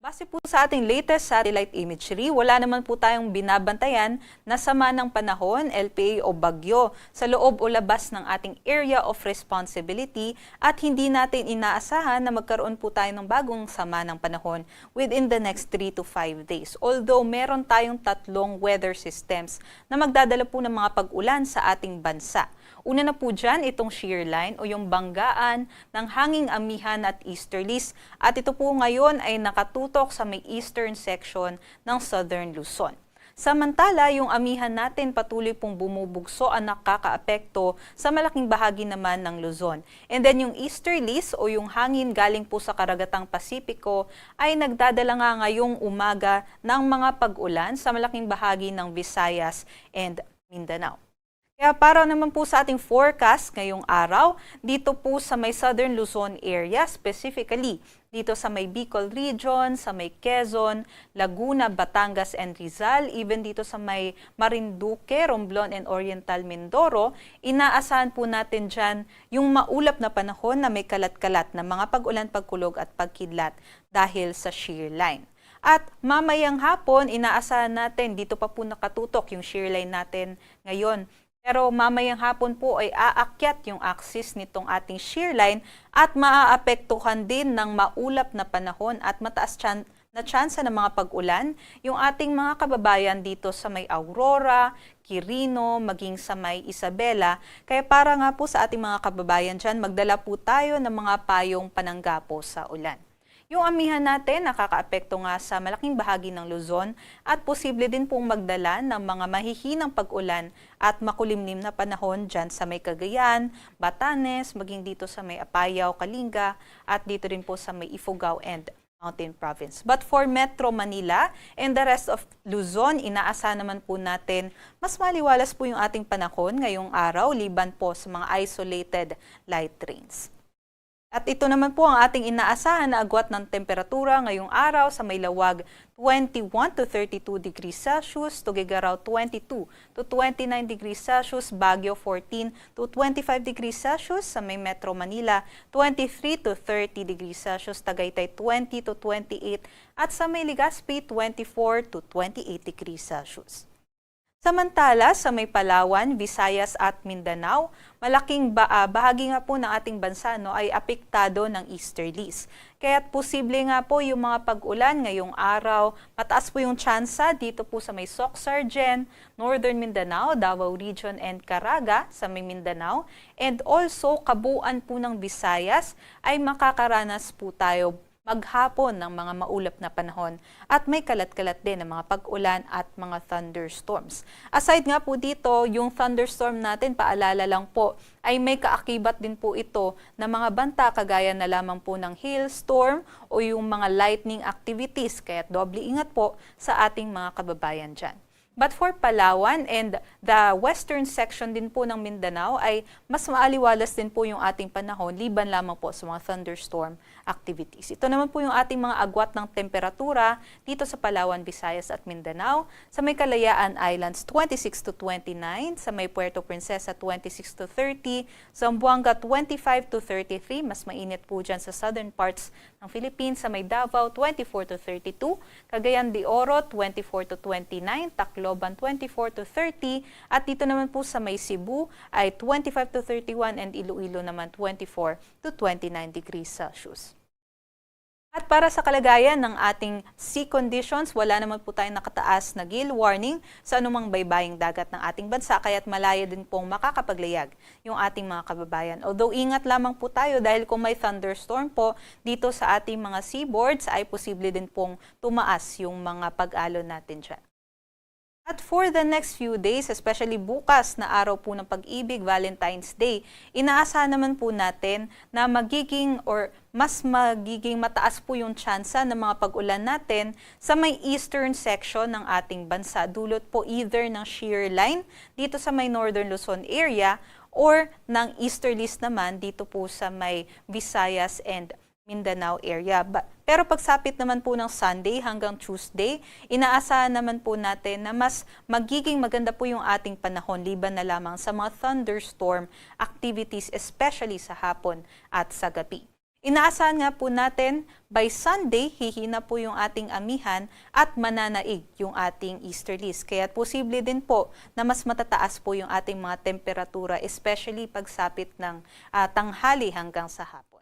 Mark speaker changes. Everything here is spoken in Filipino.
Speaker 1: Base po sa ating latest satellite imagery, wala naman po tayong binabantayan na sama ng panahon, LPA o bagyo sa loob o labas ng ating area of responsibility at hindi natin inaasahan na magkaroon po tayo ng bagong sama ng panahon within the next 3 to 5 days. Although meron tayong tatlong weather systems na magdadala po ng mga pag-ulan sa ating bansa. Una na po dyan, itong shear line o yung banggaan ng hanging amihan at easterlies. At ito po ngayon ay nakatutok sa may eastern section ng Southern Luzon. Samantala, yung amihan natin patuloy pong bumubugso ang nakakaapekto sa malaking bahagi naman ng Luzon. And then yung easterlies o yung hangin galing po sa karagatang Pasipiko ay nagdadala nga ngayong umaga ng mga pag-ulan sa malaking bahagi ng Visayas and Mindanao. Kaya para naman po sa ating forecast ngayong araw, dito po sa may Southern Luzon area, specifically dito sa may Bicol region, sa may Quezon, Laguna, Batangas and Rizal, even dito sa may Marinduque, Romblon and Oriental Mindoro, inaasahan po natin dyan yung maulap na panahon na may kalat-kalat na mga pag-ulan, pagkulog at pagkidlat dahil sa shear line. At mamayang hapon, inaasahan natin, dito pa po nakatutok yung shear line natin ngayon. Pero mamayang hapon po ay aakyat yung axis nitong ating shear line at maaapektuhan din ng maulap na panahon at mataas na tsansa ng mga pag-ulan yung ating mga kababayan dito sa may Aurora, Quirino, maging sa may Isabela. Kaya para nga po sa ating mga kababayan dyan, magdala po tayo ng mga payong panangga po sa ulan. Yung amihan natin nakakaapekto nga sa malaking bahagi ng Luzon at posible din pong magdala ng mga mahihinang pag-ulan at makulimlim na panahon dyan sa may Cagayan, Batanes, maging dito sa may Apayao, Kalinga at dito rin po sa may Ifugao and Mountain Province. But for Metro Manila and the rest of Luzon, inaasahan naman po natin mas maliwalas po yung ating panahon ngayong araw liban po sa mga isolated light rains. At ito naman po ang ating inaasahan na agwat ng temperatura ngayong araw sa may Lawag 21 to 32 degrees Celsius, Tuguegarao 22 to 29 degrees Celsius, Baguio 14 to 25 degrees Celsius, sa may Metro Manila 23 to 30 degrees Celsius, Tagaytay 20 to 28 at sa may Legazpi 24 to 28 degrees Celsius. Samantala, sa may Palawan, Visayas at Mindanao, malaking bahagi nga po ng ating bansa ay apektado ng easterlies. Kaya't posible nga po yung mga pag-ulan ngayong araw, mataas po yung tsansa dito po sa may Soc-Sargen, Northern Mindanao, Davao Region and Caraga sa may Mindanao. And also, kabuuan po ng Visayas ay makakaranas po tayo maghapon ng mga maulap na panahon at may kalat-kalat din ng mga pag-ulan at mga thunderstorms. Aside nga po dito, yung thunderstorm natin, paalala lang po, ay may kaakibat din po ito na mga banta kagaya na lamang po ng hailstorm o yung mga lightning activities. Kaya doble ingat po sa ating mga kababayan dyan. But for Palawan and the western section din po ng Mindanao ay mas maaliwalas din po yung ating panahon liban lamang po sa mga thunderstorm activities. Ito naman po yung ating mga agwat ng temperatura dito sa Palawan, Visayas at Mindanao. Sa may Kalayaan Islands 26 to 29, sa may Puerto Princesa 26 to 30, Zamboanga 25 to 33, mas mainit po dyan sa southern parts ng Philippines, sa may Davao 24 to 32, Cagayan de Oro 24 to 29, Tacloban 24 to 30 at dito naman po sa may Cebu ay 25 to 31 and Iloilo naman 24 to 29 degrees Celsius. At para sa kalagayan ng ating sea conditions, wala naman po tayong nakataas na gale warning sa anumang baybaying dagat ng ating bansa, kaya't malaya din pong makakapaglayag yung ating mga kababayan. Although ingat lamang po tayo dahil kung may thunderstorm po dito sa ating mga seaboards ay posible din pong tumaas yung mga pag-alon natin dyan. At for the next few days, especially bukas na araw po ng Pag-ibig, Valentine's Day, inaasahan naman po natin na mas magiging mataas po yung tsansa ng mga pag-ulan natin sa may eastern section ng ating bansa. Dulot po either ng shear line dito sa may Northern Luzon area or ng easterlies naman dito po sa may Visayas and Mindanao area. Pero pagsapit naman po ng Sunday hanggang Tuesday, inaasahan naman po natin na mas magiging maganda po yung ating panahon liban na lamang sa mga thunderstorm activities, especially sa hapon at sa gabi. Inaasahan nga po natin by Sunday, hihina po yung ating amihan at mananaig yung ating easterlies. Kaya posible din po na mas matataas po yung ating mga temperatura, especially pagsapit ng tanghali hanggang sa hapon.